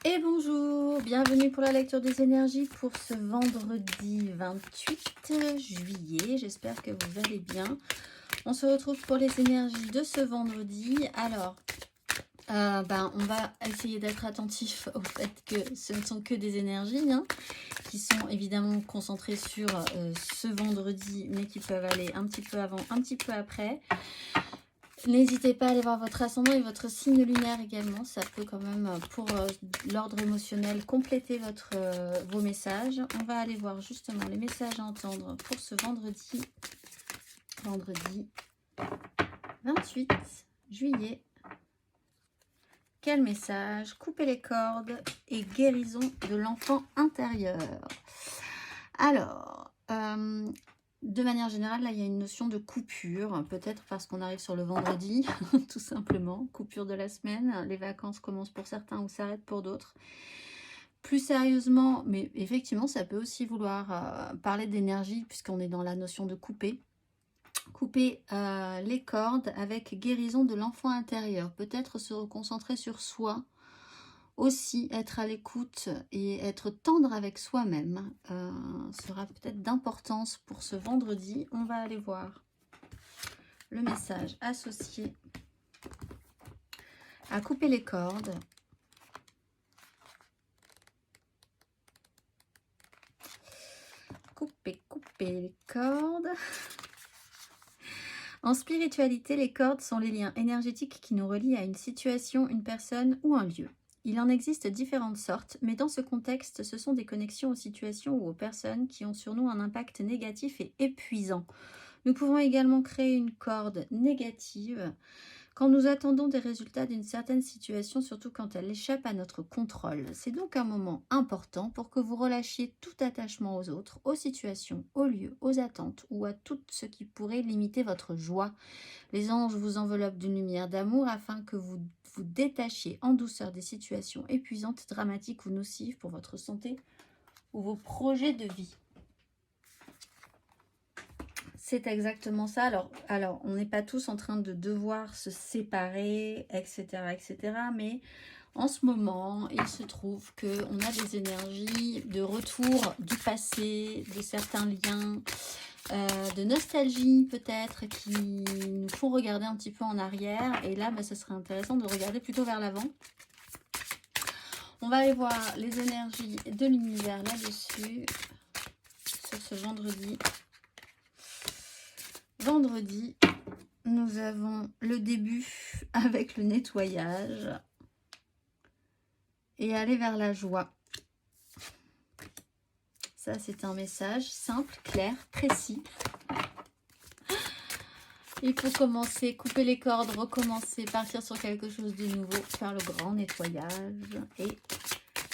Et bonjour, bienvenue pour la lecture des énergies pour ce vendredi 28 juillet. J'espère que vous allez bien. On se retrouve pour les énergies de ce vendredi. Alors, on va essayer d'être attentif au fait que ce ne sont que des énergies qui sont évidemment concentrées sur ce vendredi, mais qui peuvent aller un petit peu avant, un petit peu après. N'hésitez pas à aller voir votre ascendant et votre signe lunaire également. Ça peut quand même, pour l'ordre émotionnel, compléter vos messages. On va aller voir justement les messages à entendre pour ce vendredi 28 juillet. Quel message? Couper les cordes et guérison de l'enfant intérieur. Alors, de manière générale, là, il y a une notion de coupure, peut-être parce qu'on arrive sur le vendredi, tout simplement. Coupure de la semaine, les vacances commencent pour certains ou s'arrêtent pour d'autres. Plus sérieusement, mais effectivement, ça peut aussi vouloir parler d'énergie, puisqu'on est dans la notion de couper. Couper les cordes avec guérison de l'enfant intérieur. Peut-être se reconcentrer sur soi. Aussi, être à l'écoute et être tendre avec soi-même sera peut-être d'importance pour ce vendredi. On va aller voir le message associé à couper les cordes. Couper les cordes. En spiritualité, les cordes sont les liens énergétiques qui nous relient à une situation, une personne ou un lieu. Il en existe différentes sortes, mais dans ce contexte, ce sont des connexions aux situations ou aux personnes qui ont sur nous un impact négatif et épuisant. Nous pouvons également créer une corde négative quand nous attendons des résultats d'une certaine situation, surtout quand elle échappe à notre contrôle. C'est donc un moment important pour que vous relâchiez tout attachement aux autres, aux situations, aux lieux, aux attentes ou à tout ce qui pourrait limiter votre joie. Les anges vous enveloppent d'une lumière d'amour afin que vous vous détachiez en douceur des situations épuisantes, dramatiques ou nocives pour votre santé ou vos projets de vie. C'est exactement ça. Alors, on n'est pas tous en train de devoir se séparer, etc., mais en ce moment, il se trouve qu'on a des énergies de retour du passé, de certains liens, de nostalgie peut-être, qui nous font regarder un petit peu en arrière. Et là, ce serait intéressant de regarder plutôt vers l'avant. On va aller voir les énergies de l'univers là-dessus, sur ce vendredi. Vendredi, nous avons le début avec le nettoyage et aller vers la joie. Ça, c'est un message simple, clair, précis. Il faut commencer, couper les cordes, recommencer, partir sur quelque chose de nouveau, faire le grand nettoyage et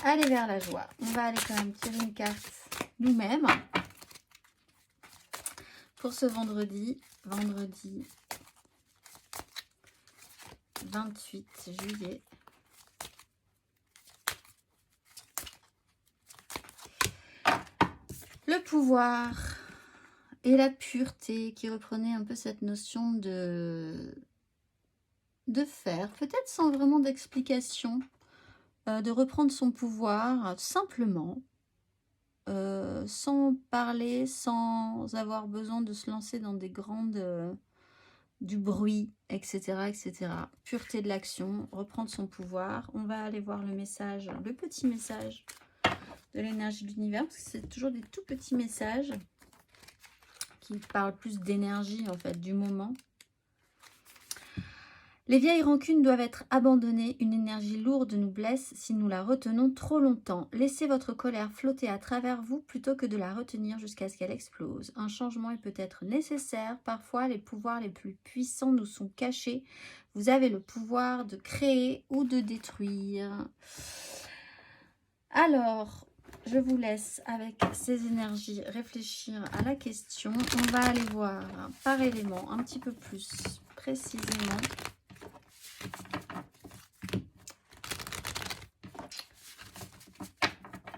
aller vers la joie. On va aller quand même tirer une carte nous-mêmes pour ce vendredi 28 juillet. Le pouvoir et la pureté qui reprenait un peu cette notion de faire, peut-être sans vraiment d'explication, de reprendre son pouvoir simplement, sans parler, sans avoir besoin de se lancer dans des grandes... du bruit, etc. Pureté de l'action, reprendre son pouvoir. On va aller voir le message, le petit message de l'énergie de l'univers, parce que c'est toujours des tout petits messages qui parlent plus d'énergie, en fait, du moment. Les vieilles rancunes doivent être abandonnées. Une énergie lourde nous blesse si nous la retenons trop longtemps. Laissez votre colère flotter à travers vous plutôt que de la retenir jusqu'à ce qu'elle explose. Un changement est peut-être nécessaire. Parfois, les pouvoirs les plus puissants nous sont cachés. Vous avez le pouvoir de créer ou de détruire. Alors, je vous laisse avec ces énergies réfléchir à la question. On va aller voir par élément un petit peu plus précisément.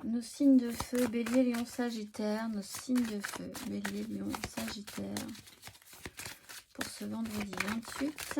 Nos signes de feu, Bélier, Lion, Sagittaire. Nos signes de feu, Bélier, Lion, Sagittaire. Pour ce vendredi 28.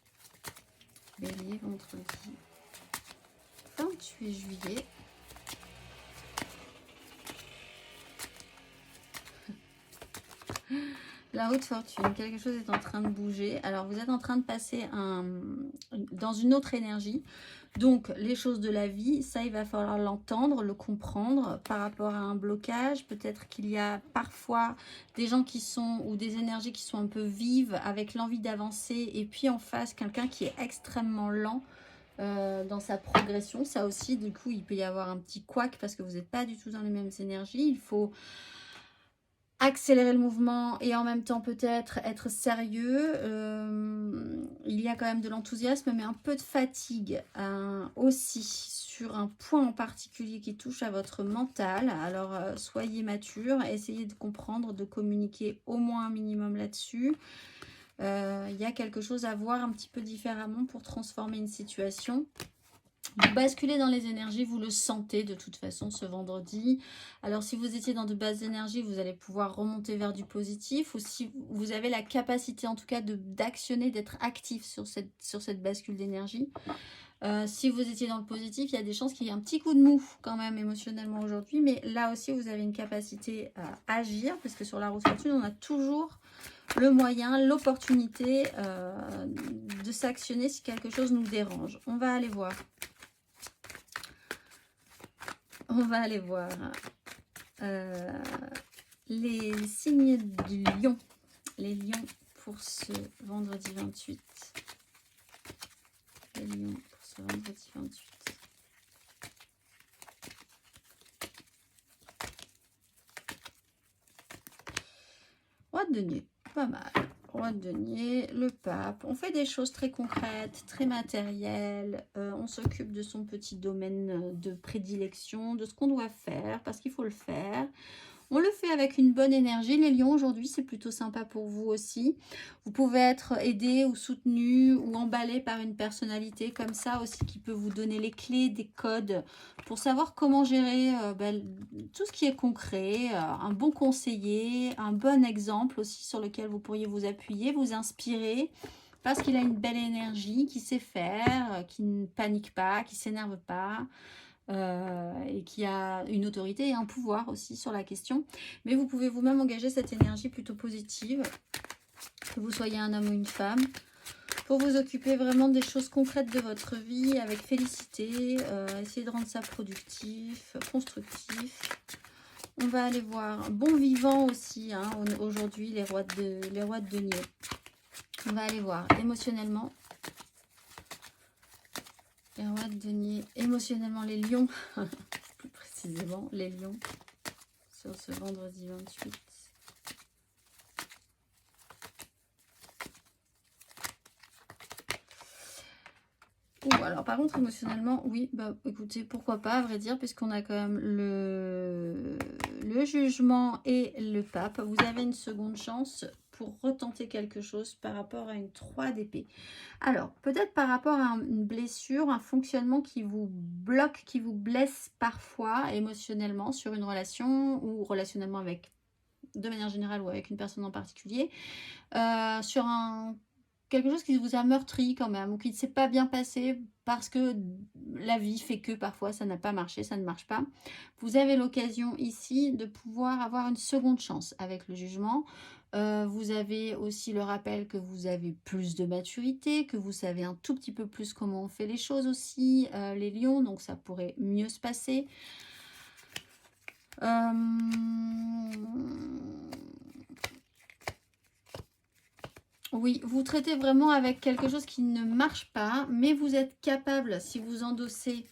Bélier, vendredi 28 juillet. La haute fortune, quelque chose est en train de bouger. Alors, vous êtes en train de passer dans une autre énergie. Donc, les choses de la vie, ça, il va falloir l'entendre, le comprendre par rapport à un blocage. Peut-être qu'il y a parfois des gens qui sont, ou des énergies qui sont un peu vives, avec l'envie d'avancer. Et puis, en face, quelqu'un qui est extrêmement lent dans sa progression. Ça aussi, du coup, il peut y avoir un petit couac parce que vous n'êtes pas du tout dans les mêmes énergies. Il faut accélérer le mouvement et en même temps peut-être être sérieux. Il y a quand même de l'enthousiasme mais un peu de fatigue aussi sur un point en particulier qui touche à votre mental. Alors soyez mature, essayez de comprendre, de communiquer au moins un minimum là-dessus. Il y a quelque chose à voir un petit peu différemment pour transformer une situation. Vous basculez dans les énergies, vous le sentez de toute façon ce vendredi. Alors si vous étiez dans de basses énergies, vous allez pouvoir remonter vers du positif. Ou si vous avez la capacité en tout cas d'actionner, d'être actif sur cette bascule d'énergie. Si vous étiez dans le positif, il y a des chances qu'il y ait un petit coup de mou quand même émotionnellement aujourd'hui. Mais là aussi, vous avez une capacité à agir. Parce que sur la route fortune, on a toujours le moyen, l'opportunité de s'actionner si quelque chose nous dérange. On va aller voir. On va aller voir les signes du lion. Les lions pour ce vendredi 28. Les lions pour ce vendredi 28. Roi de denier, pas mal. Roi de denier, le pape. On fait des choses très concrètes, très matérielles. On s'occupe de son petit domaine de prédilection, de ce qu'on doit faire, parce qu'il faut le faire. On le fait avec une bonne énergie. Les lions, aujourd'hui, c'est plutôt sympa pour vous aussi. Vous pouvez être aidé ou soutenu ou emballé par une personnalité comme ça aussi qui peut vous donner les clés, des codes pour savoir comment gérer tout ce qui est concret. Un bon conseiller, un bon exemple aussi sur lequel vous pourriez vous appuyer, vous inspirer. Parce qu'il a une belle énergie, qui sait faire, qui ne panique pas, qui ne s'énerve pas. Et qui a une autorité et un pouvoir aussi sur la question. Mais vous pouvez vous-même engager cette énergie plutôt positive, que vous soyez un homme ou une femme, pour vous occuper vraiment des choses concrètes de votre vie avec félicité, essayer de rendre ça productif, constructif. On va aller voir bon vivant aussi, hein, aujourd'hui, les rois de denier. On va aller voir émotionnellement. Les rois de denier, émotionnellement les lions, plus précisément les lions, sur ce vendredi 28. Alors par contre émotionnellement, oui, bah écoutez, pourquoi pas à vrai dire, puisqu'on a quand même le jugement et le pape. Vous avez une seconde chance pour retenter quelque chose par rapport à une 3 d'épée. Alors, peut-être par rapport à une blessure, un fonctionnement qui vous bloque, qui vous blesse parfois émotionnellement sur une relation ou relationnellement avec, de manière générale ou avec une personne en particulier, sur quelque chose qui vous a meurtri quand même ou qui ne s'est pas bien passé parce que la vie fait que parfois ça n'a pas marché, ça ne marche pas. Vous avez l'occasion ici de pouvoir avoir une seconde chance avec le jugement. Vous avez aussi le rappel que vous avez plus de maturité, que vous savez un tout petit peu plus comment on fait les choses aussi, les lions, donc ça pourrait mieux se passer. Oui, vous traitez vraiment avec quelque chose qui ne marche pas, mais vous êtes capable, si vous endossez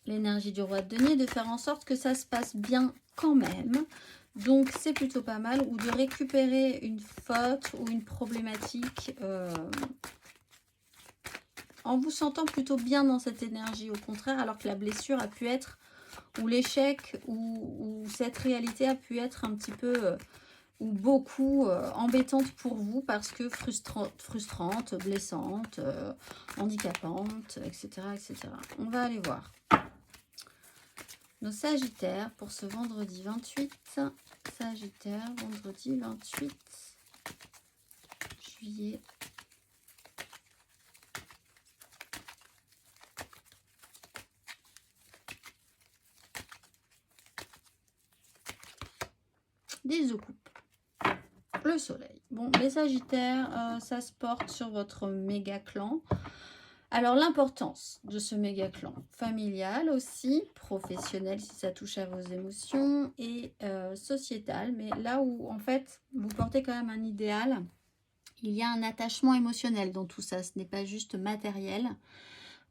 l'énergie du roi de denier, de faire en sorte que ça se passe bien quand même. Donc, c'est plutôt pas mal. Ou de récupérer une faute ou une problématique en vous sentant plutôt bien dans cette énergie. Au contraire, alors que la blessure a pu être, ou l'échec, ou cette réalité a pu être un petit peu... ou beaucoup embêtante pour vous parce que frustrante, blessante, handicapante, etc., etc. On va aller voir nos Sagittaires pour ce vendredi 28. Sagittaire, vendredi 28 juillet. 10 de coupe. Le soleil. Bon, les sagittaires, ça se porte sur votre méga clan. Alors, l'importance de ce méga clan familial aussi, professionnel si ça touche à vos émotions et sociétal. Mais là où, en fait, vous portez quand même un idéal, il y a un attachement émotionnel dans tout ça. Ce n'est pas juste matériel.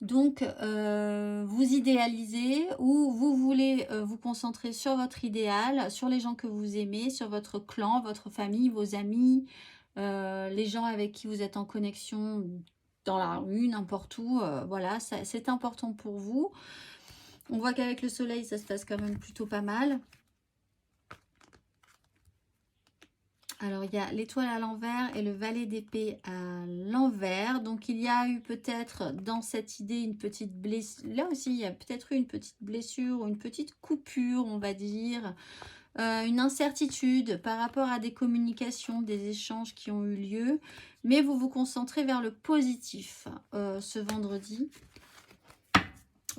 Donc, vous idéalisez ou vous voulez vous concentrer sur votre idéal, sur les gens que vous aimez, sur votre clan, votre famille, vos amis, les gens avec qui vous êtes en connexion dans la rue, n'importe où. Voilà, c'est important pour vous. On voit qu'avec le soleil, ça se passe quand même plutôt pas mal. Alors, il y a l'étoile à l'envers et le valet d'épée à l'envers. Donc, il y a eu peut-être dans cette idée une petite blessure. Là aussi, il y a peut-être eu une petite blessure ou une petite coupure, on va dire. Une incertitude par rapport à des communications, des échanges qui ont eu lieu. Mais vous vous concentrez vers le positif ce vendredi.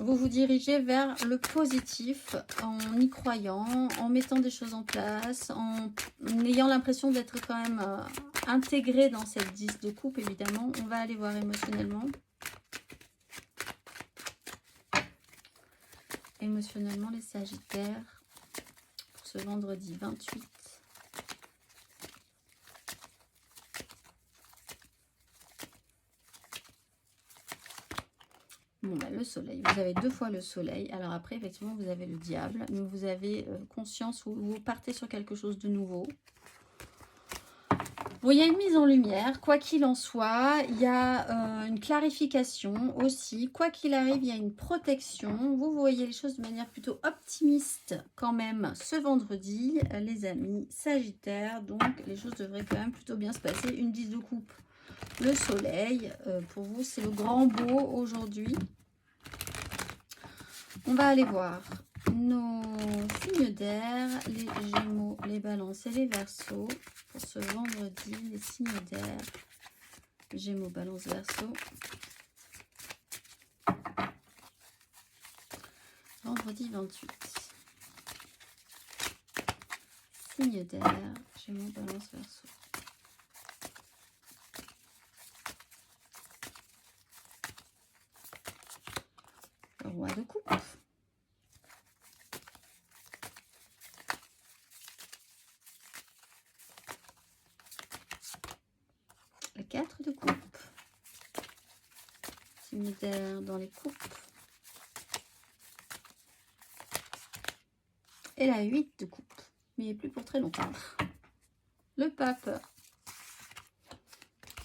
Vous vous dirigez vers le positif en y croyant, en mettant des choses en place, en ayant l'impression d'être quand même intégré dans cette 10 de coupe, évidemment. On va aller voir émotionnellement. Émotionnellement, les sagittaires, pour ce vendredi 28. Bon, bah, le soleil, vous avez 2 fois le soleil. Alors après, effectivement, vous avez le diable. Mais vous avez conscience où vous partez sur quelque chose de nouveau. Bon, il y a une mise en lumière, quoi qu'il en soit. Il y a une clarification aussi. Quoi qu'il arrive, il y a une protection. Vous voyez les choses de manière plutôt optimiste quand même ce vendredi, les amis sagittaires. Donc, les choses devraient quand même plutôt bien se passer. Une 10 de coupe. Le soleil, pour vous, c'est le grand beau aujourd'hui. On va aller voir nos signes d'air, les Gémeaux, les Balances et les Verseaux. Pour ce vendredi, les signes d'air, Gémeaux, Balance, Verseau. Vendredi 28. Signes d'air, Gémeaux, Balance, Verseau. Le roi de coupe. Le 4 de coupe. Signe d'air dans les coupes. Et la 8 de coupe. Mais plus pour très longtemps. Le pape.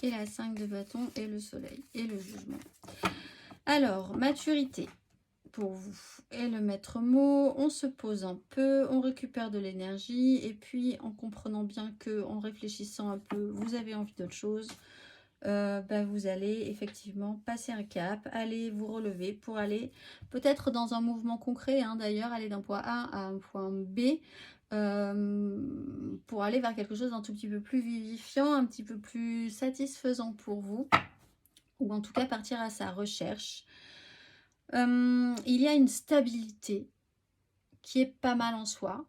Et la 5 de bâton et le soleil. Et le jugement. Alors, maturité pour vous. Et le maître mot, on se pose un peu, on récupère de l'énergie. Et puis, en comprenant bien que, en réfléchissant un peu, vous avez envie d'autre chose. Vous allez effectivement passer un cap, aller vous relever pour aller peut-être dans un mouvement concret, hein, d'ailleurs, aller d'un point A à un point B, pour aller vers quelque chose d'un tout petit peu plus vivifiant, un petit peu plus satisfaisant pour vous, ou en tout cas partir à sa recherche. Il y a une stabilité qui est pas mal en soi,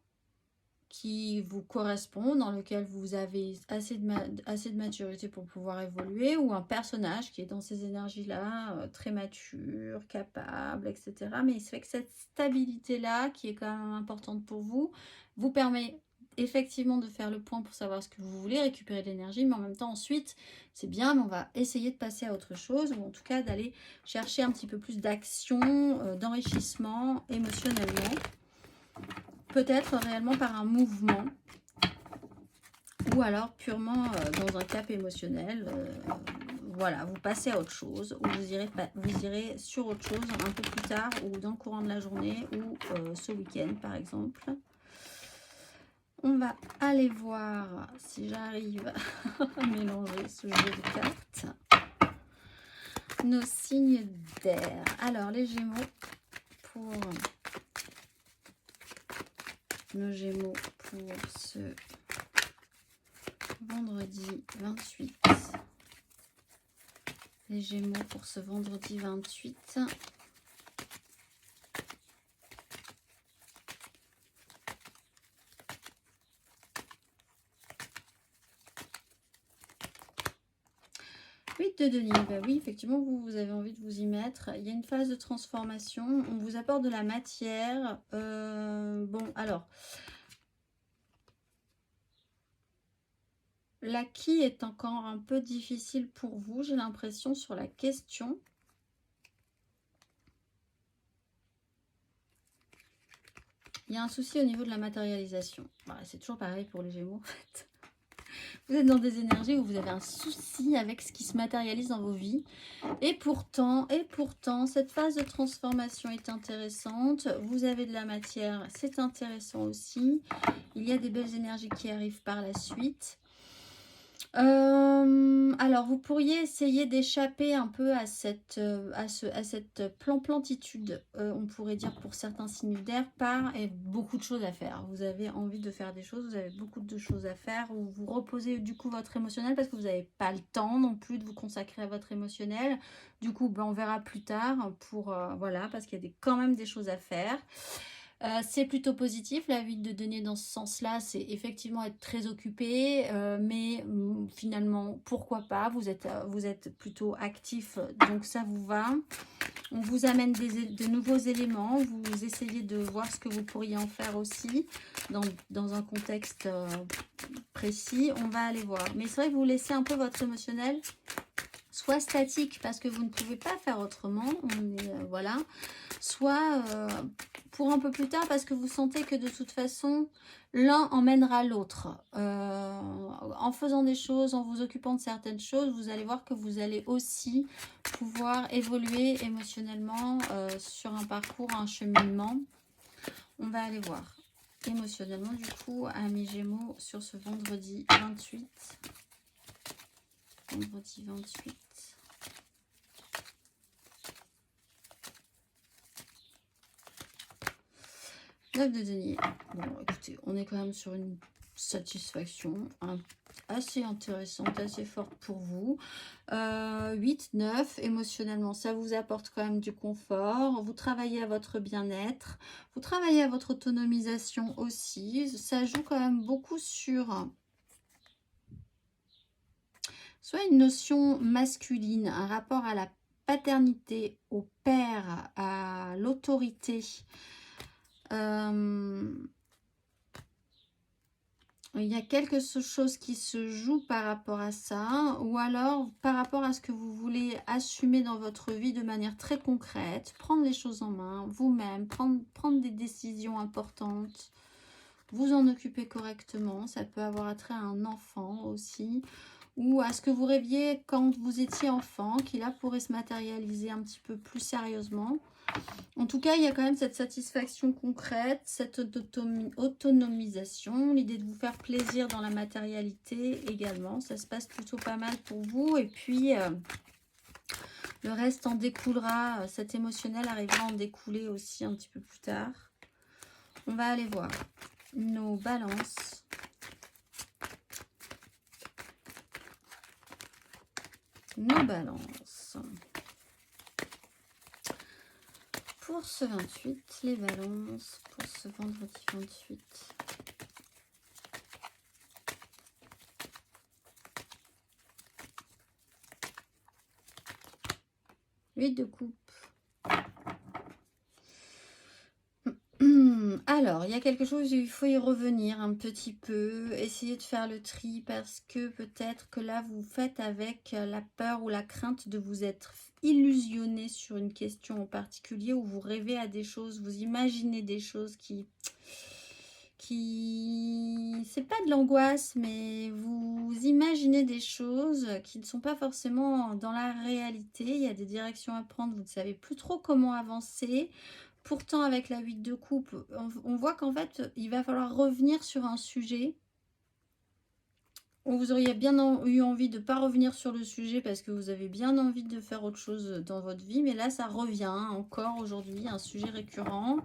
qui vous correspond, dans lequel vous avez assez de maturité pour pouvoir évoluer, ou un personnage qui est dans ces énergies-là, très mature, capable, etc. Mais il se fait que cette stabilité-là, qui est quand même importante pour vous, vous permet effectivement de faire le point pour savoir ce que vous voulez, récupérer de l'énergie, mais en même temps ensuite, c'est bien, mais on va essayer de passer à autre chose, ou en tout cas d'aller chercher un petit peu plus d'action, d'enrichissement émotionnellement. Peut-être réellement par un mouvement ou alors purement dans un cap émotionnel. Voilà, vous passez à autre chose ou vous irez sur autre chose un peu plus tard ou dans le courant de la journée ou ce week-end par exemple. On va aller voir si j'arrive à mélanger ce jeu de cartes. Nos signes d'air. Alors les Gémeaux pour... Nos Gémeaux pour ce vendredi 28. Les Gémeaux pour ce vendredi 28. 8 de denier, bah oui, effectivement, vous avez envie de vous y mettre. Il y a une phase de transformation, on vous apporte de la matière. Bon, alors, l'acquis est encore un peu difficile pour vous, j'ai l'impression, sur la question. Il y a un souci au niveau de la matérialisation. Voilà, c'est toujours pareil pour les Gémeaux, en fait. Vous êtes dans des énergies où vous avez un souci avec ce qui se matérialise dans vos vies. Et pourtant, cette phase de transformation est intéressante. Vous avez de la matière, c'est intéressant aussi. Il y a des belles énergies qui arrivent par la suite. Alors, vous pourriez essayer d'échapper un peu à cette plantitude, on pourrait dire pour certains signes d'air, par et beaucoup de choses à faire. Vous avez envie de faire des choses, vous avez beaucoup de choses à faire, ou vous reposez du coup votre émotionnel parce que vous n'avez pas le temps non plus de vous consacrer à votre émotionnel. Du coup, ben, on verra plus tard pour voilà, parce qu'il y a quand même des choses à faire. C'est plutôt positif, la 8 de denier dans ce sens-là, c'est effectivement être très occupé, mais finalement, pourquoi pas, vous êtes plutôt actif, donc ça vous va. On vous amène de nouveaux éléments, vous essayez de voir ce que vous pourriez en faire aussi, dans un contexte précis, on va aller voir. Mais c'est vrai que vous laissez un peu votre émotionnel soit statique parce que vous ne pouvez pas faire autrement, voilà, soit pour un peu plus tard parce que vous sentez que de toute façon l'un emmènera l'autre. En faisant des choses, en vous occupant de certaines choses, vous allez voir que vous allez aussi pouvoir évoluer émotionnellement sur un parcours, un cheminement. On va aller voir émotionnellement du coup amis Gémeaux sur ce vendredi 28. Vendredi 28. De denier. Bon, écoutez, on est quand même sur une satisfaction assez intéressante, assez forte pour vous. 8, 9, émotionnellement, ça vous apporte quand même du confort. Vous travaillez à votre bien-être. Vous travaillez à votre autonomisation aussi. Ça joue quand même beaucoup sur soit une notion masculine, un rapport à la paternité, au père, à l'autorité. Il y a quelque chose qui se joue par rapport à ça, ou alors par rapport à ce que vous voulez assumer dans votre vie de manière très concrète, prendre les choses en main, vous-même, prendre des décisions importantes, vous en occuper correctement. Ça peut avoir attrait à un enfant aussi, ou à ce que vous rêviez quand vous étiez enfant, qui là pourrait se matérialiser un petit peu plus sérieusement. En tout cas, il y a quand même cette satisfaction concrète, cette autonomisation, l'idée de vous faire plaisir dans la matérialité également. Ça se passe plutôt pas mal pour vous. Et puis, le reste en découlera, cet émotionnel arrivera à en découler aussi un petit peu plus tard. On va aller voir nos balances. Nos balances. Pour ce 28, les balances, pour ce vendredi 28. Huit de coupe. Alors, il y a quelque chose, il faut y revenir un petit peu, essayer de faire le tri parce que peut-être que là, vous faites avec la peur ou la crainte de vous être illusionné sur une question en particulier où vous rêvez à des choses, vous imaginez des choses qui c'est pas de l'angoisse, mais vous imaginez des choses qui ne sont pas forcément dans la réalité. Il y a des directions à prendre, vous ne savez plus trop comment avancer. Pourtant, avec la 8 de coupe, on voit qu'en fait, il va falloir revenir sur un sujet où vous auriez bien eu envie de ne pas revenir sur le sujet parce que vous avez bien envie de faire autre chose dans votre vie. Mais là, ça revient encore aujourd'hui, un sujet récurrent.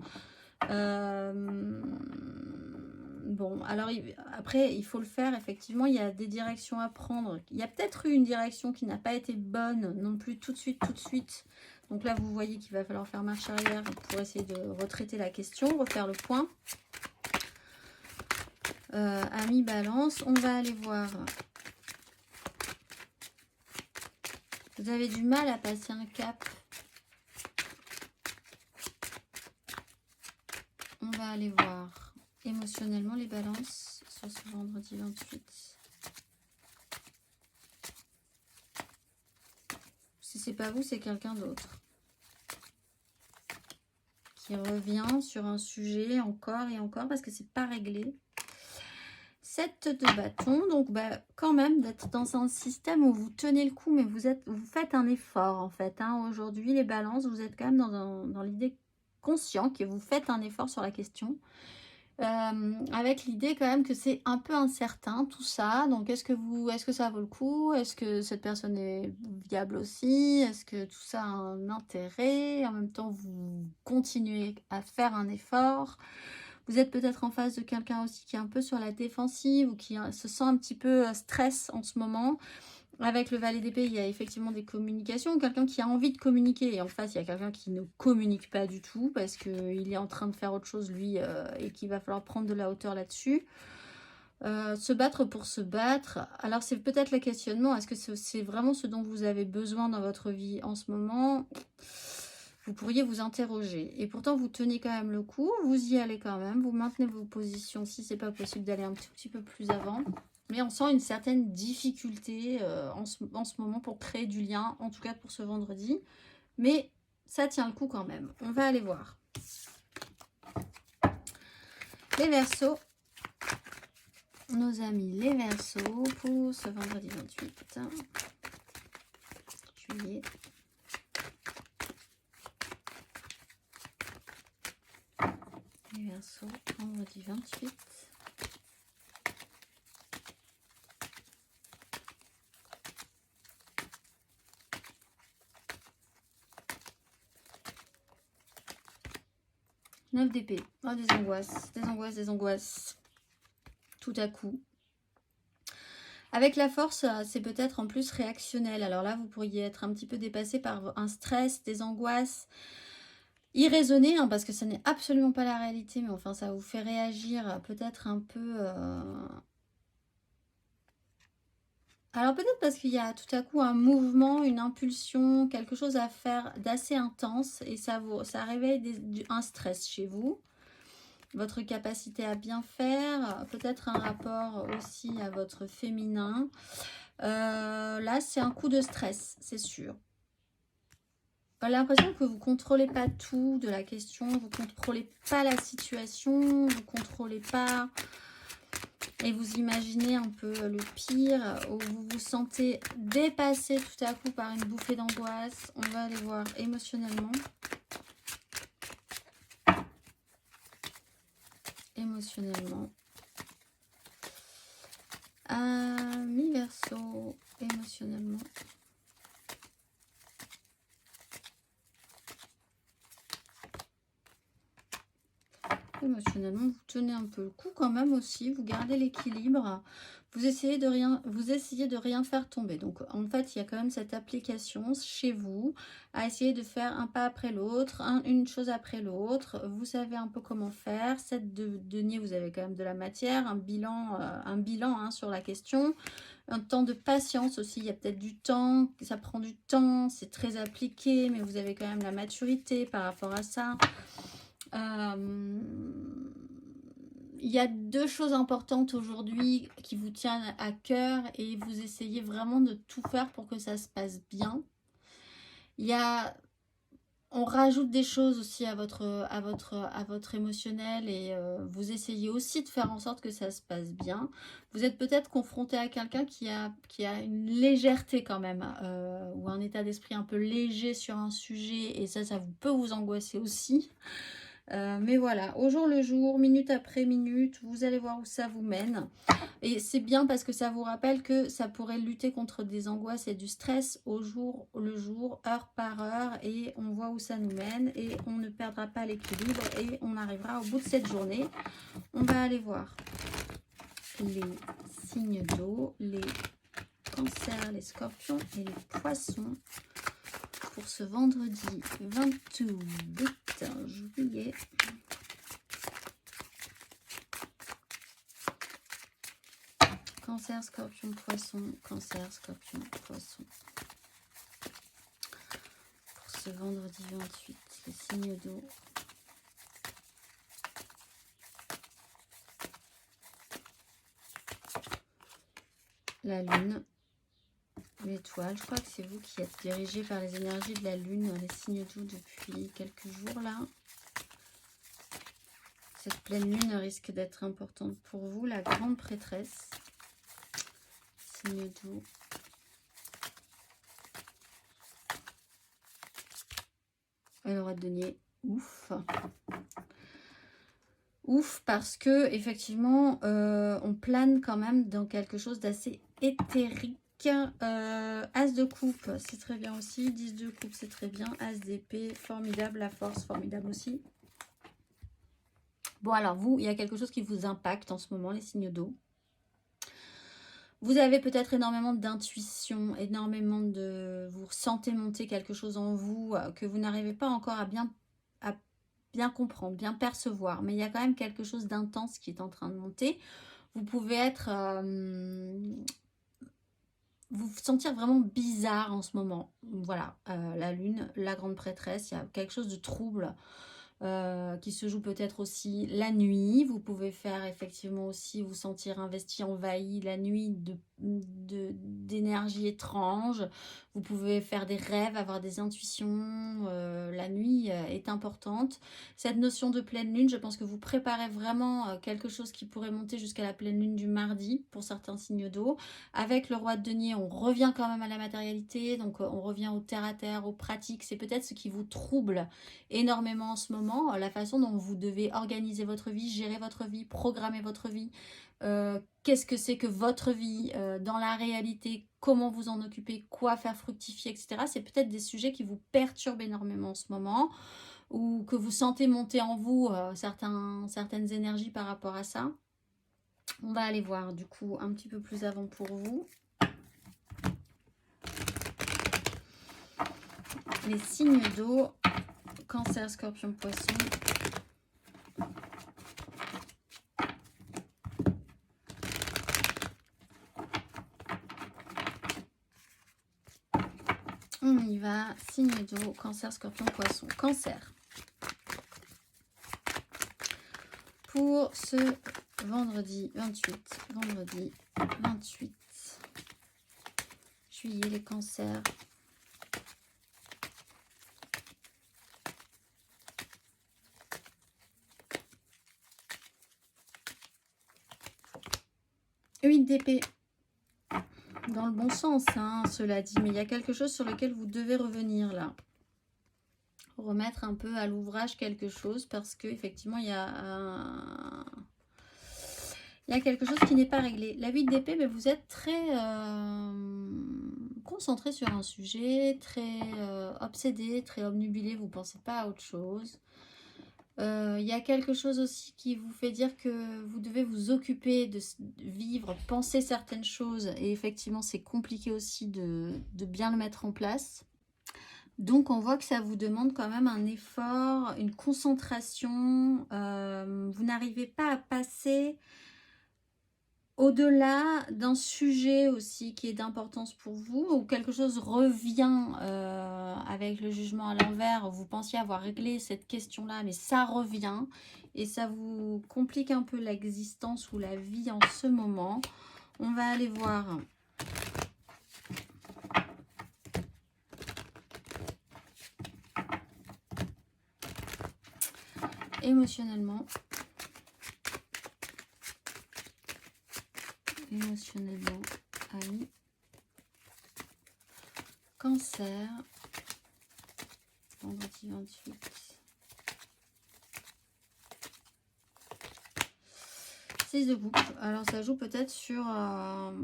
Bon, alors après, il faut le faire. Effectivement, il y a des directions à prendre. Il y a peut-être eu une direction qui n'a pas été bonne non plus tout de suite. Donc là, vous voyez qu'il va falloir faire marche arrière pour essayer de retraiter la question, refaire le point. Amis Balance, on va aller voir Vous avez du mal à passer un cap. On va aller voir émotionnellement les balances sur ce vendredi 28. Si c'est pas vous, c'est quelqu'un d'autre qui revient sur un sujet encore et encore parce que c'est pas réglé. 7 de bâton, donc quand même d'être dans un système où vous tenez le coup, mais vous faites un effort en fait. Hein. Aujourd'hui, les balances, vous êtes quand même dans l'idée conscient que vous faites un effort sur la question. Avec l'idée quand même que c'est un peu incertain tout ça. Donc est-ce que ça vaut le coup? Est-ce que cette personne est viable aussi? Est-ce que tout ça a un intérêt? En même temps, vous continuez à faire un effort. Vous êtes peut-être en face de quelqu'un aussi qui est un peu sur la défensive ou qui se sent un petit peu stress en ce moment. Avec le valet d'épée, il y a effectivement des communications. Quelqu'un qui a envie de communiquer. Et en face, il y a quelqu'un qui ne communique pas du tout parce qu'il est en train de faire autre chose, lui, et qu'il va falloir prendre de la hauteur là-dessus. Se battre pour se battre. Alors, c'est peut-être le questionnement. Est-ce que c'est vraiment ce dont vous avez besoin dans votre vie en ce moment? Vous pourriez vous interroger. Et pourtant, vous tenez quand même le coup. Vous y allez quand même. Vous maintenez vos positions si c'est pas possible d'aller un petit peu plus avant. Mais on sent une certaine difficulté en ce moment pour créer du lien, en tout cas pour ce vendredi. Mais ça tient le coup quand même. On va aller voir. Les Verseaux. Nos amis les Verseaux pour ce vendredi 28 juillet. Les Verseaux, vendredi 28. Neuf d'épée. Oh, des angoisses, des angoisses, des angoisses. Tout à coup. Avec la force, c'est peut-être en plus réactionnel. Alors là, vous pourriez être un petit peu dépassé par un stress, des angoisses. Irraisonné, hein, parce que ça n'est absolument pas la réalité, mais enfin, ça vous fait réagir peut-être un peu... Alors peut-être parce qu'il y a tout à coup un mouvement, une impulsion, quelque chose à faire d'assez intense, et ça réveille un stress chez vous. Votre capacité à bien faire, peut-être un rapport aussi à votre féminin. Là, c'est un coup de stress, c'est sûr. J'ai l'impression que vous ne contrôlez pas tout de la question, vous ne contrôlez pas la situation, vous ne contrôlez pas... Et vous imaginez un peu le pire, où vous vous sentez dépassé tout à coup par une bouffée d'angoisse. On va aller voir émotionnellement. Émotionnellement. Mi-verso, émotionnellement. Émotionnellement, vous tenez un peu le coup quand même aussi, vous gardez l'équilibre, vous essayez de rien faire tomber. Donc en fait, il y a quand même cette application chez vous à essayer de faire un pas après l'autre, une chose après l'autre. Vous savez un peu comment faire. 7 de denier, vous avez quand même de la matière, un bilan hein, sur la question. Un temps de patience aussi, il y a peut-être du temps, ça prend du temps, c'est très appliqué, mais vous avez quand même la maturité par rapport à ça. Il y a deux choses importantes aujourd'hui qui vous tiennent à cœur et vous essayez vraiment de tout faire pour que ça se passe bien. On rajoute des choses aussi à votre émotionnel et vous essayez aussi de faire en sorte que ça se passe bien. Vous êtes peut-être confronté à quelqu'un qui a une légèreté quand même, ou un état d'esprit un peu léger sur un sujet et ça peut vous angoisser aussi. Mais voilà, au jour le jour, minute après minute, vous allez voir où ça vous mène. Et c'est bien parce que ça vous rappelle que ça pourrait lutter contre des angoisses et du stress au jour le jour, heure par heure. Et on voit où ça nous mène et on ne perdra pas l'équilibre et on arrivera au bout de cette journée. On va aller voir les signes d'eau, les cancers, les scorpions et les poissons. Pour ce vendredi 28 juillet. Cancer, scorpion, poisson, cancer, scorpion, poisson. ce vendredi 28, les signes d'eau. La lune, l'étoile, je crois que c'est vous qui êtes dirigé par les énergies de la lune, les signes d'eau depuis quelques jours là. Cette pleine lune risque d'être importante pour vous, la grande prêtresse, signe d'eau. Le roi de denier, ouf. Ouf, parce que effectivement, on plane quand même dans quelque chose d'assez éthérique. As de coupe, c'est très bien aussi. 10 de coupe, c'est très bien. As d'épée, formidable. La force, formidable aussi. Bon, alors vous, il y a quelque chose qui vous impacte en ce moment, les signes d'eau. Vous avez peut-être énormément d'intuition, énormément de... Vous ressentez monter quelque chose en vous que vous n'arrivez pas encore à bien comprendre, bien percevoir. Mais il y a quand même quelque chose d'intense qui est en train de monter. Vous pouvez être... vous sentir vraiment bizarre en ce moment. Voilà, la lune, la grande prêtresse, il y a quelque chose de trouble qui se joue peut-être aussi la nuit. Vous pouvez faire effectivement aussi vous sentir investi, envahi la nuit d'énergie étrange. Vous pouvez faire des rêves, avoir des intuitions. La nuit est importante. Cette notion de pleine lune, je pense que vous préparez vraiment quelque chose qui pourrait monter jusqu'à la pleine lune du mardi pour certains signes d'eau. Avec le roi de denier, on revient quand même à la matérialité, donc on revient au terre à terre, aux pratiques. C'est peut-être ce qui vous trouble énormément en ce moment, la façon dont vous devez organiser votre vie, gérer votre vie, programmer votre vie. Qu'est-ce que c'est que votre vie dans la réalité, comment vous en occuper, quoi faire fructifier, etc. C'est peut-être des sujets qui vous perturbent énormément en ce moment ou que vous sentez monter en vous certaines énergies par rapport à ça. On va aller voir du coup un petit peu plus avant pour vous. Les signes d'eau, Cancer, Scorpion, Poisson. On y va, signe d'eau, Cancer, Scorpion, Poisson. Cancer. Pour ce vendredi 28 juillet, les cancers. Huit d'épée. Dans le bon sens, hein, cela dit, mais il y a quelque chose sur lequel vous devez revenir là. Remettre un peu à l'ouvrage quelque chose parce que effectivement il y a quelque chose qui n'est pas réglé. La 8 d'épée, mais vous êtes très concentré sur un sujet, très obsédé, très obnubilé, vous ne pensez pas à autre chose. Il y a quelque chose aussi qui vous fait dire que vous devez vous occuper de vivre, penser certaines choses. Et effectivement, c'est compliqué aussi de bien le mettre en place. Donc, on voit que ça vous demande quand même un effort, une concentration. Vous n'arrivez pas à passer au-delà d'un sujet aussi qui est d'importance pour vous, ou quelque chose revient avec le jugement à l'envers, vous pensiez avoir réglé cette question-là, mais ça revient, et ça vous complique un peu l'existence ou la vie en ce moment. On va aller voir. Émotionnellement. Amis. Cancer. Vendredi 28. 6 de coupe. Alors ça joue peut-être sur... alors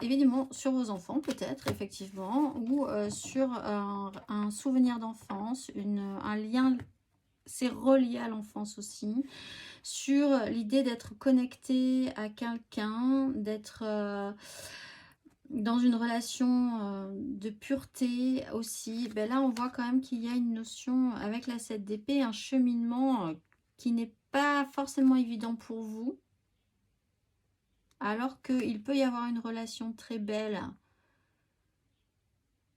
évidemment sur vos enfants peut-être, effectivement, ou sur un souvenir d'enfance, un lien... C'est relié à l'enfance aussi, sur l'idée d'être connecté à quelqu'un, d'être dans une relation de pureté aussi. Ben là, on voit quand même qu'il y a une notion, avec la 7 d'épée, un cheminement qui n'est pas forcément évident pour vous, alors qu'il peut y avoir une relation très belle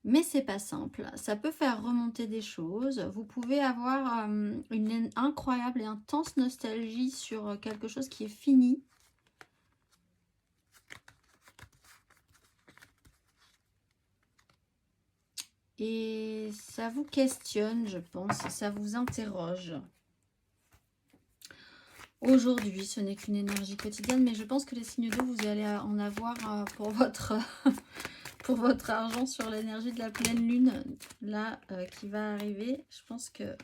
Mais c'est pas simple. Ça peut faire remonter des choses. Vous pouvez avoir une incroyable et intense nostalgie sur quelque chose qui est fini. Et ça vous questionne, je pense, ça vous interroge. Aujourd'hui, ce n'est qu'une énergie quotidienne, mais je pense que les signes d'eau, vous allez en avoir pour votre, pour votre argent sur l'énergie de la pleine lune, là, qui va arriver. Je pense que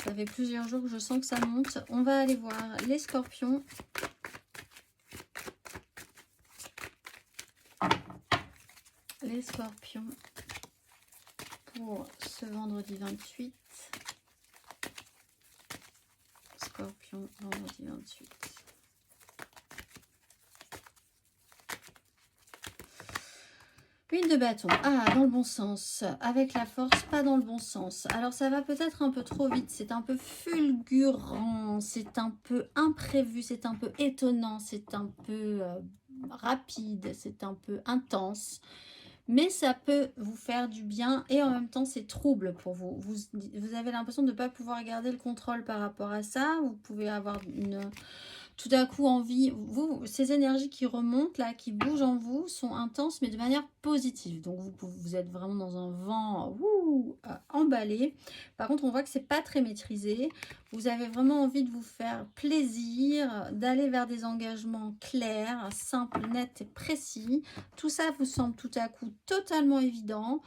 ça fait plusieurs jours que je sens que ça monte. On va aller voir les scorpions. Les scorpions pour ce vendredi 28. Scorpion, vendredi 28. Une de bâton. Ah, dans le bon sens. Avec la force, pas dans le bon sens. Alors, ça va peut-être un peu trop vite. C'est un peu fulgurant. C'est un peu imprévu. C'est un peu étonnant. C'est un peu rapide. C'est un peu intense. Mais ça peut vous faire du bien et en même temps, c'est trouble pour vous. Vous avez l'impression de ne pas pouvoir garder le contrôle par rapport à ça. Vous pouvez avoir tout à coup envie, ces énergies qui remontent là, qui bougent en vous, sont intenses mais de manière positive. Donc vous êtes vraiment dans un vent emballé. Par contre, on voit que c'est pas très maîtrisé. Vous avez vraiment envie de vous faire plaisir, d'aller vers des engagements clairs, simples, nets et précis. Tout ça vous semble tout à coup totalement évident.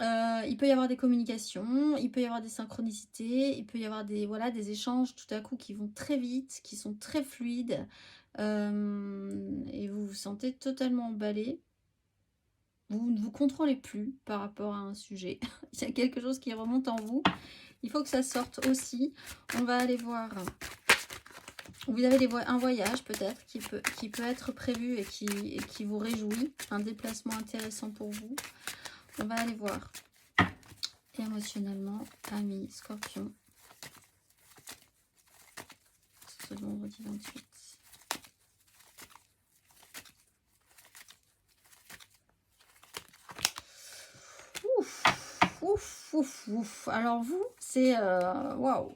Il peut y avoir des communications, il peut y avoir des synchronicités, il peut y avoir des échanges tout à coup qui vont très vite, qui sont très fluides, et vous vous sentez totalement emballé. Vous ne vous contrôlez plus par rapport à un sujet. Il y a quelque chose qui remonte en vous. Il faut que ça sorte aussi. On va aller voir. Vous avez un voyage peut-être qui peut être prévu et qui vous réjouit. Un déplacement intéressant pour vous. On va aller voir. Émotionnellement, amis, scorpion. Ce vendredi 28. Ouf, ouf, ouf, ouf. Alors vous, c'est... waouh.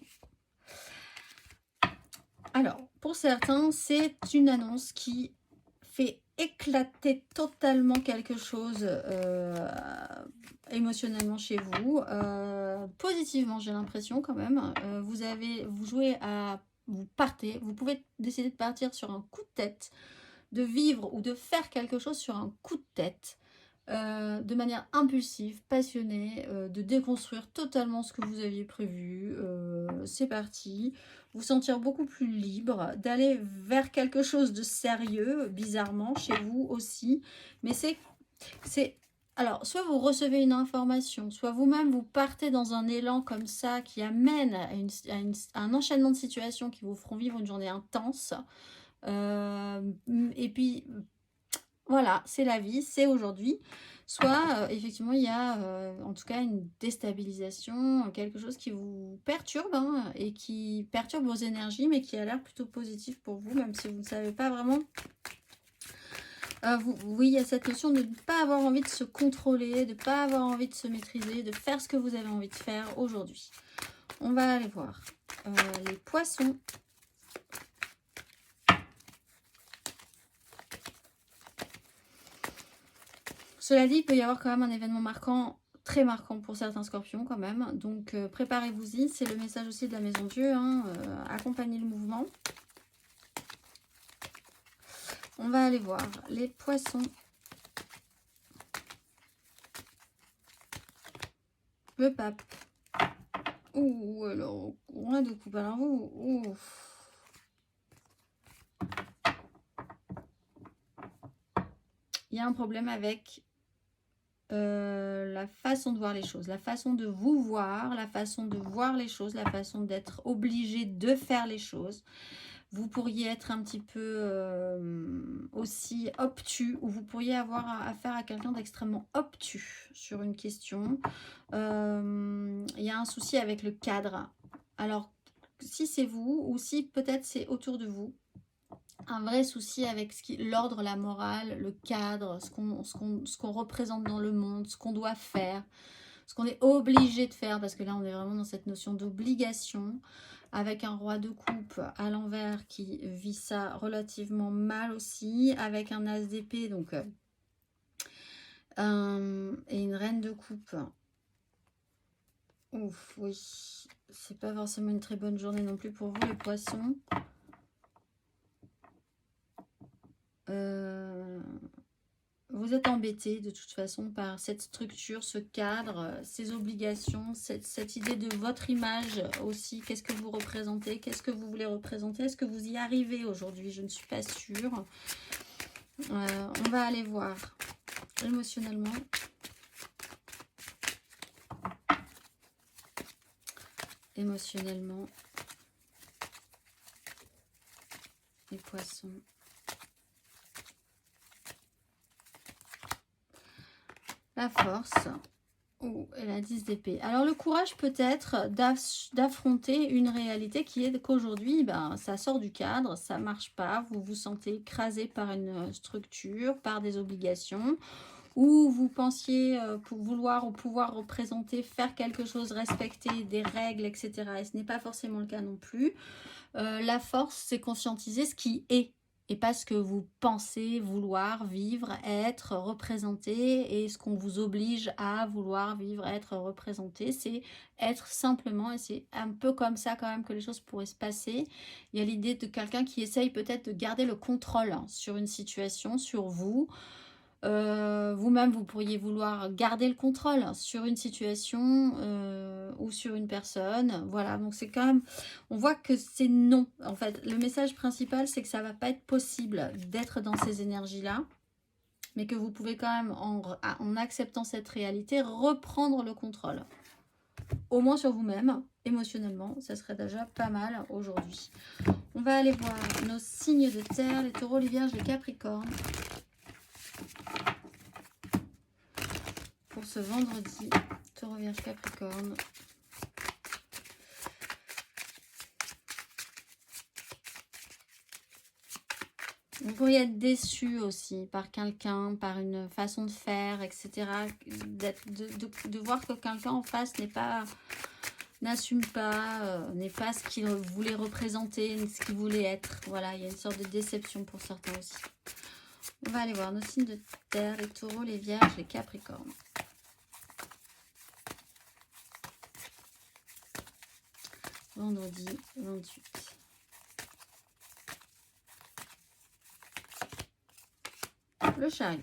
Alors, pour certains, c'est une annonce qui fait éclater totalement quelque chose émotionnellement chez vous. Positivement, j'ai l'impression quand même. Vous partez. Vous pouvez décider de partir sur un coup de tête, de vivre ou de faire quelque chose sur un coup de tête. De manière impulsive, passionnée, de déconstruire totalement ce que vous aviez prévu. C'est parti. Vous sentir beaucoup plus libre, d'aller vers quelque chose de sérieux, bizarrement, chez vous aussi. Mais c'est... Alors, soit vous recevez une information, soit vous-même vous partez dans un élan comme ça qui amène à un enchaînement de situations qui vous feront vivre une journée intense. Et puis, voilà, c'est la vie, c'est aujourd'hui. Soit, effectivement, il y a en tout cas une déstabilisation, quelque chose qui vous perturbe hein, et qui perturbe vos énergies, mais qui a l'air plutôt positif pour vous, même si vous ne savez pas vraiment. Oui, il y a cette notion de ne pas avoir envie de se contrôler, de ne pas avoir envie de se maîtriser, de faire ce que vous avez envie de faire aujourd'hui. On va aller voir les poissons. Cela dit, il peut y avoir quand même un événement marquant, très marquant pour certains scorpions quand même. Donc préparez-vous-y, c'est le message aussi de la Maison Dieu, hein, accompagnez le mouvement. On va aller voir les poissons. Le pape. Ouh, alors, on a deux coupes. Alors, ouh. Il y a un problème avec la façon de voir les choses, la façon de vous voir, la façon de voir les choses, la façon d'être obligé de faire les choses. Vous pourriez être un petit peu aussi obtus, ou vous pourriez avoir affaire à quelqu'un d'extrêmement obtus sur une question. Il y a un souci avec le cadre. Alors, si c'est vous, ou si peut-être c'est autour de vous, un vrai souci avec l'ordre, la morale, le cadre, ce qu'on représente dans le monde, ce qu'on doit faire, ce qu'on est obligé de faire, parce que là on est vraiment dans cette notion d'obligation, avec un roi de coupe à l'envers qui vit ça relativement mal aussi, avec un as d'épée, donc et une reine de coupe. Ouf, oui, c'est pas forcément une très bonne journée non plus pour vous les poissons. Vous êtes embêté de toute façon par cette structure, ce cadre, ces obligations, cette idée de votre image aussi. Qu'est-ce que vous représentez? Qu'est-ce que vous voulez représenter? Est-ce que vous y arrivez aujourd'hui? Je ne suis pas sûre. On va aller voir émotionnellement. Émotionnellement. Les poissons. La force. Oh, et la 10 d'épée. Alors le courage peut-être d'affronter une réalité qui est qu'aujourd'hui, ben, ça sort du cadre, ça marche pas, vous vous sentez écrasé par une structure, par des obligations, ou vous pensiez pour vouloir ou pouvoir représenter, faire quelque chose, respecter des règles, etc. Et ce n'est pas forcément le cas non plus. La force, c'est conscientiser ce qui est. Et pas ce que vous pensez vouloir vivre, être, représenter, et ce qu'on vous oblige à vouloir vivre, être, représenter, c'est être simplement, et c'est un peu comme ça quand même que les choses pourraient se passer. Il y a l'idée de quelqu'un qui essaye peut-être de garder le contrôle sur une situation, sur vous. Vous-même, vous pourriez vouloir garder le contrôle sur une situation ou sur une personne. Voilà, donc c'est quand même... On voit que c'est non. En fait, le message principal, c'est que ça ne va pas être possible d'être dans ces énergies-là, mais que vous pouvez quand même, en acceptant cette réalité, reprendre le contrôle. Au moins sur vous-même, émotionnellement, ça serait déjà pas mal aujourd'hui. On va aller voir nos signes de terre, les taureaux, les vierges, les capricornes. Pour ce vendredi, taureau, vierge, capricorne. Vous pourriez être déçu aussi par quelqu'un, par une façon de faire, etc. De voir que quelqu'un en face n'assume pas, n'est pas ce qu'il voulait représenter, ce qu'il voulait être. Voilà, il y a une sorte de déception pour certains aussi. On va aller voir nos signes de terre, les taureaux, les vierges, les capricornes. Vendredi 28. Le chariot.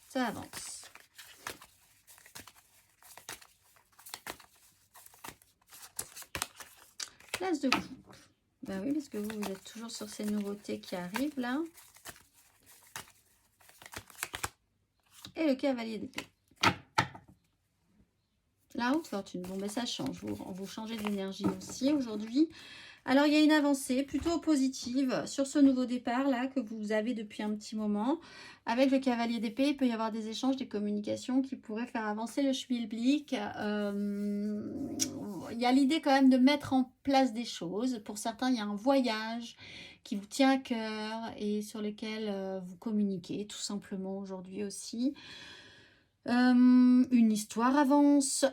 Ça avance. L'as de coupe. Ben oui, parce que vous êtes toujours sur ces nouveautés qui arrivent là. Et le cavalier d'épée. La haute fortune. Bon, ben ça change. Vous changez d'énergie aussi aujourd'hui. Alors, il y a une avancée plutôt positive sur ce nouveau départ là que vous avez depuis un petit moment. Avec le cavalier d'épée, il peut y avoir des échanges, des communications qui pourraient faire avancer le schmilblick. Il y a l'idée quand même de mettre en place des choses. Pour certains, il y a un voyage qui vous tient à cœur et sur lequel vous communiquez tout simplement aujourd'hui aussi. Une histoire avance,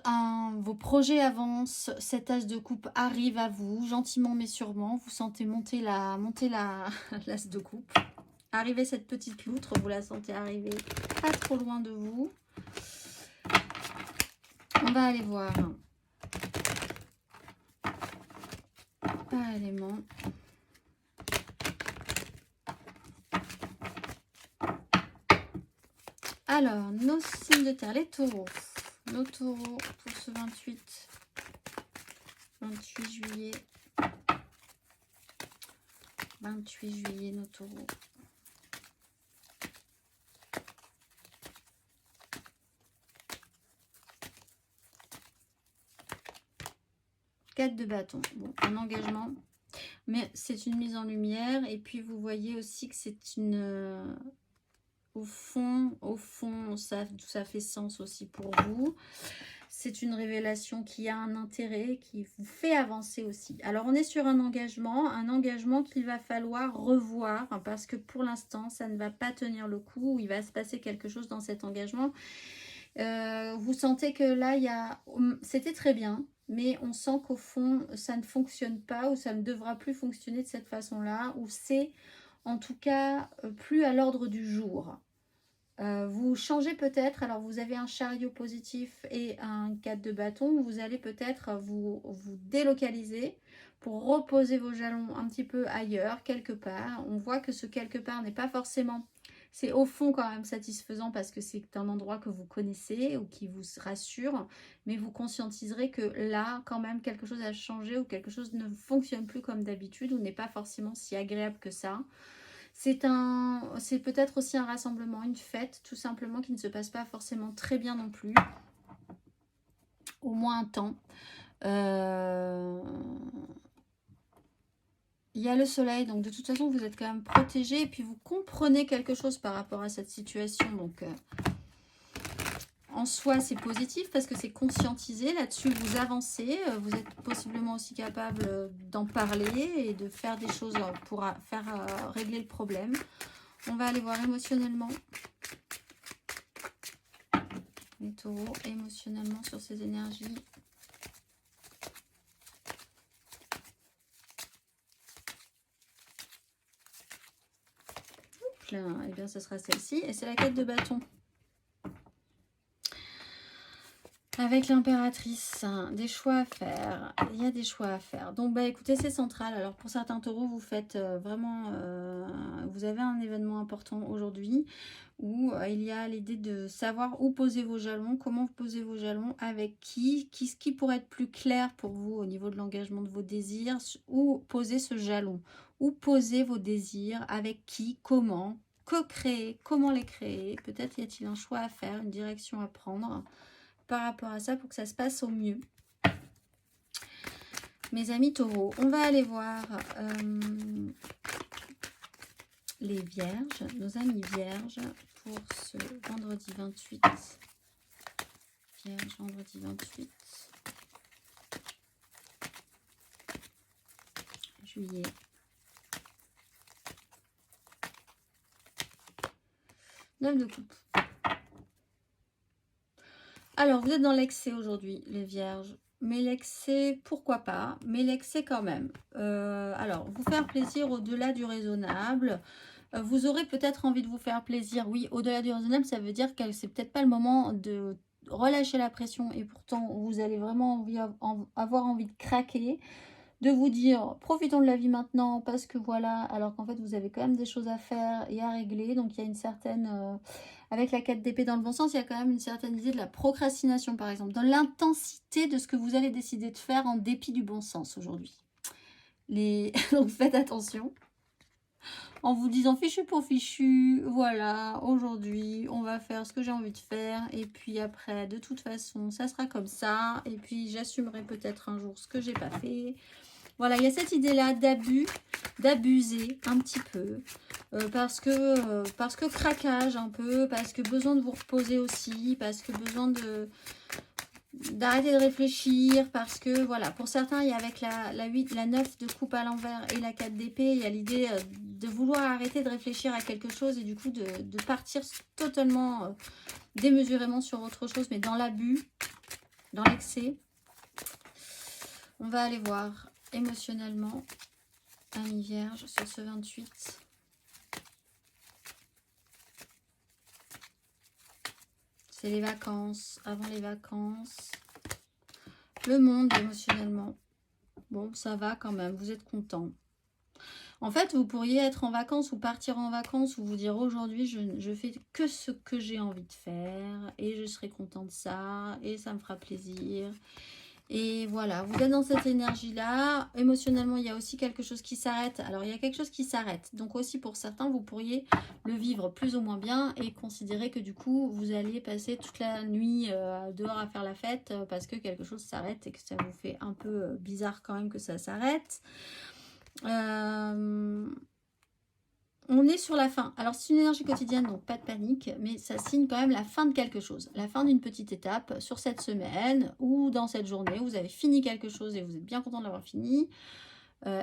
vos projets avancent, cet as de coupe arrive à vous, gentiment mais sûrement, vous sentez monter l'as de coupe. Arriver cette petite loutre, vous la sentez arriver pas trop loin de vous. On va aller voir par élément. Alors, nos signes de terre, les taureaux. Nos taureaux pour ce 28 juillet. 28 juillet, nos taureaux. Quatre de bâton. Bon, un engagement. Mais c'est une mise en lumière. Et puis, vous voyez aussi que c'est une... Au fond, ça fait sens aussi pour vous. c'est une révélation qui a un intérêt, qui vous fait avancer aussi. Alors, on est sur un engagement qu'il va falloir revoir parce que pour l'instant, ça ne va pas tenir le coup. Il va se passer quelque chose dans cet engagement. Vous sentez que là, c'était très bien, mais on sent qu'au fond, ça ne fonctionne pas ou ça ne devra plus fonctionner de cette façon-là, ou c'est en tout cas plus à l'ordre du jour. Vous changez peut-être, alors vous avez un chariot positif et un 4 de bâton, vous allez peut-être vous délocaliser pour reposer vos jalons un petit peu ailleurs, quelque part. On voit que ce quelque part n'est pas forcément, c'est au fond quand même satisfaisant parce que c'est un endroit que vous connaissez ou qui vous rassure, mais vous conscientiserez que là, quand même, quelque chose a changé ou quelque chose ne fonctionne plus comme d'habitude ou n'est pas forcément si agréable que ça. C'est peut-être aussi un rassemblement, une fête, tout simplement, qui ne se passe pas forcément très bien non plus. Au moins un temps. Il y a le soleil, donc de toute façon, vous êtes quand même protégé. Et puis, vous comprenez quelque chose par rapport à cette situation. Donc, en soi, c'est positif parce que c'est conscientisé. Là-dessus, vous avancez. Vous êtes possiblement aussi capable d'en parler et de faire des choses pour faire régler le problème. On va aller voir émotionnellement. Les taureaux, émotionnellement sur ces énergies. Et bien, ce sera celle-ci. Et c'est la 4 de bâton. Avec l'impératrice, des choix à faire. Il y a des choix à faire. Donc, bah, écoutez, c'est central. Alors, pour certains taureaux, vous faites vraiment... vous avez un événement important aujourd'hui où il y a l'idée de savoir où poser vos jalons, comment vous posez vos jalons, avec qui pourrait être plus clair pour vous au niveau de l'engagement de vos désirs, où poser ce jalon, où poser vos désirs, avec qui, comment, que créer, comment les créer. Peut-être y a-t-il un choix à faire, une direction à prendre par rapport à ça pour que ça se passe au mieux. Mes amis taureaux, on va aller voir les vierges, nos amis vierges pour ce vendredi 28. Vierge, vendredi 28 juillet. Neuf de coupe. Alors, vous êtes dans l'excès aujourd'hui, les vierges. Mais l'excès, pourquoi pas, mais l'excès quand même. Alors, vous faire plaisir au-delà du raisonnable. Vous aurez peut-être envie de vous faire plaisir. Oui, au-delà du raisonnable, ça veut dire que c'est peut-être pas le moment de relâcher la pression. Et pourtant, vous allez vraiment avoir envie de craquer. De vous dire, profitons de la vie maintenant, parce que voilà, alors qu'en fait, vous avez quand même des choses à faire et à régler. Donc, il y a une certaine... avec la 4 d'épée dans le bon sens, il y a quand même une certaine idée de la procrastination, par exemple, dans l'intensité de ce que vous allez décider de faire en dépit du bon sens aujourd'hui. Donc, faites attention. En vous disant fichu pour fichu, voilà, aujourd'hui, on va faire ce que j'ai envie de faire. Et puis après, de toute façon, ça sera comme ça. Et puis, j'assumerai peut-être un jour ce que j'ai pas fait. Voilà, il y a cette idée-là d'abus, d'abuser un petit peu, parce que craquage un peu, parce que besoin de vous reposer aussi, parce que besoin d'arrêter de réfléchir, parce que voilà, pour certains, il y a avec la 8, la 9 de coupe à l'envers et la 4 d'épée, il y a l'idée de vouloir arrêter de réfléchir à quelque chose et du coup de partir totalement démesurément sur autre chose, mais dans l'abus, dans l'excès. On va aller voir émotionnellement, amis vierges, sur ce 28. C'est les vacances, avant les vacances. Le monde émotionnellement. Bon, ça va quand même, vous êtes content. En fait, vous pourriez être en vacances ou partir en vacances ou vous dire aujourd'hui, je fais que ce que j'ai envie de faire et je serai content de ça et ça me fera plaisir. Et voilà, vous êtes dans cette énergie-là. Émotionnellement, il y a aussi quelque chose qui s'arrête. Alors, il y a quelque chose qui s'arrête. Donc aussi, pour certains, vous pourriez le vivre plus ou moins bien et considérer que du coup, vous allez passer toute la nuit dehors à faire la fête parce que quelque chose s'arrête et que ça vous fait un peu bizarre quand même que ça s'arrête. On est sur la fin. Alors, c'est une énergie quotidienne, donc pas de panique, mais ça signe quand même la fin de quelque chose. La fin d'une petite étape sur cette semaine ou dans cette journée. Vous avez fini quelque chose et vous êtes bien content de l'avoir fini.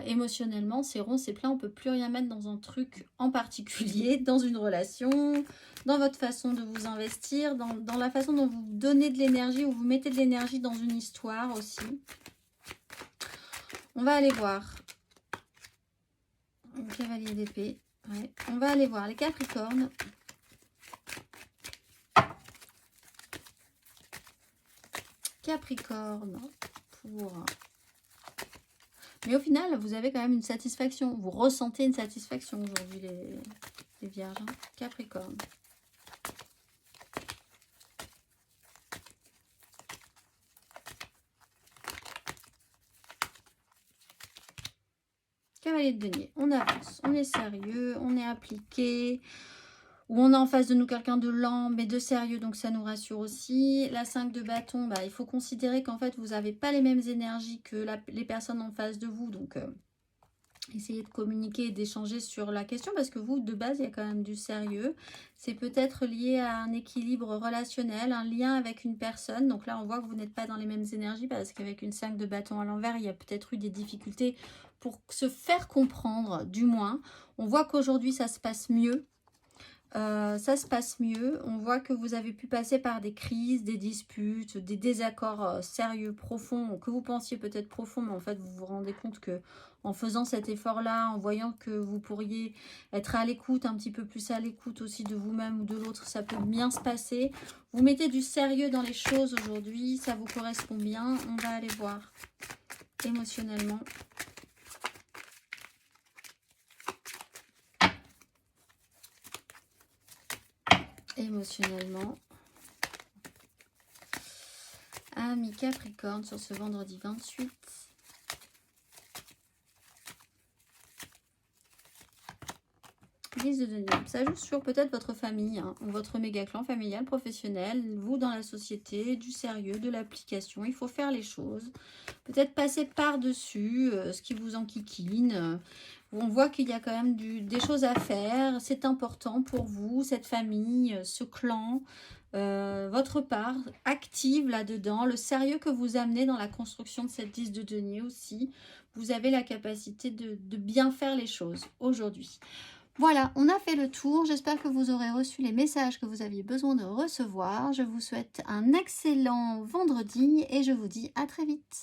Émotionnellement, c'est rond, c'est plein. On ne peut plus rien mettre dans un truc en particulier, dans une relation, dans votre façon de vous investir, dans la façon dont vous donnez de l'énergie ou vous mettez de l'énergie dans une histoire aussi. On va aller voir. Cavalier d'épée. Ouais. On va aller voir les Capricornes. Capricorne pour... Mais au final, vous avez quand même une satisfaction. Vous ressentez une satisfaction aujourd'hui, les Vierges. Hein. Capricorne. Cavalier de denier. On avance. On est sérieux. On est appliqué. Ou on a en face de nous quelqu'un de lent, mais de sérieux, donc ça nous rassure aussi. La 5 de bâton, bah, il faut considérer qu'en fait, vous n'avez pas les mêmes énergies que les personnes en face de vous. Donc, essayez de communiquer et d'échanger sur la question, parce que vous, de base, il y a quand même du sérieux. C'est peut-être lié à un équilibre relationnel, un lien avec une personne. Donc là, on voit que vous n'êtes pas dans les mêmes énergies, parce qu'avec une 5 de bâton à l'envers, il y a peut-être eu des difficultés pour se faire comprendre, du moins. On voit qu'aujourd'hui, ça se passe mieux. Ça se passe mieux. On voit que vous avez pu passer par des crises, des disputes, des désaccords sérieux, profonds, que vous pensiez peut-être profonds, mais en fait vous vous rendez compte que en faisant cet effort-là, en voyant que vous pourriez être à l'écoute, un petit peu plus à l'écoute aussi de vous-même ou de l'autre, ça peut bien se passer. Vous mettez du sérieux dans les choses aujourd'hui, ça vous correspond bien. On va aller voir émotionnellement. Émotionnellement. Amis Capricorne sur ce vendredi 28. Lise de denier. Ça joue sur peut-être votre famille, hein, ou votre méga clan familial, professionnel, vous dans la société, du sérieux, de l'application. Il faut faire les choses. Peut-être passer par-dessus ce qui vous enquiquine. On voit qu'il y a quand même des choses à faire. C'est important pour vous, cette famille, ce clan, votre part active là-dedans. Le sérieux que vous amenez dans la construction de cette 10 de denier aussi. Vous avez la capacité de bien faire les choses aujourd'hui. Voilà, on a fait le tour. J'espère que vous aurez reçu les messages que vous aviez besoin de recevoir. Je vous souhaite un excellent vendredi et je vous dis à très vite.